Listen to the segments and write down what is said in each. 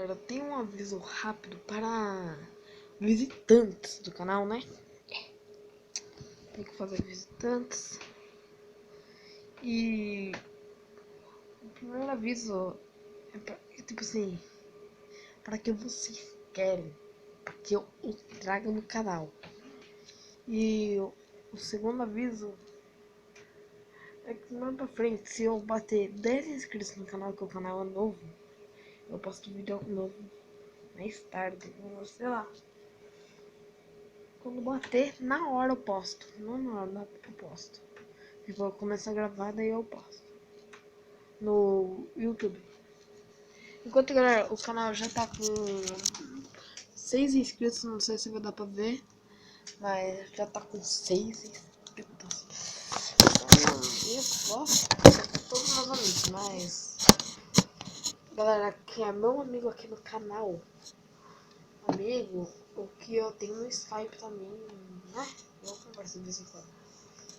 galera, tem um aviso rápido para visitantes do canal, né? Tem que fazer visitantes. E o primeiro aviso é tipo assim, para que vocês querem que eu o traga no canal. E o segundo aviso é que mais pra frente, se eu bater 10 inscritos no canal, que o canal é novo, eu posto vídeo novo mais tarde, sei lá. Quando bater, na hora eu posto. Não na hora, na hora eu posto. Tipo, eu começo a gravar, daí eu posto. No YouTube. Enquanto, galera, o canal já tá com 6 inscritos, não sei se vai dar pra ver. Mas já tá com 6 inscritos. Eu gosto de todos meus amigos, mas... Galera, que é meu amigo aqui no canal, amigo, o que eu tenho no Skype também, né? Eu converso de vez em quando.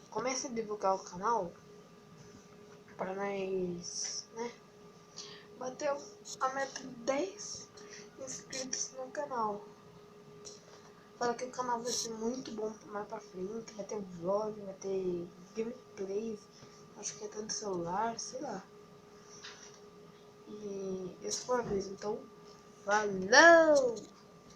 Comece a divulgar o canal para nós, né? Bateu a meta de 10 inscritos no canal. Fala que o canal vai ser muito bom mais pra frente. Vai ter vlog, vai ter gameplays. Acho que até do celular, sei lá. E esse foi o aviso, então falou!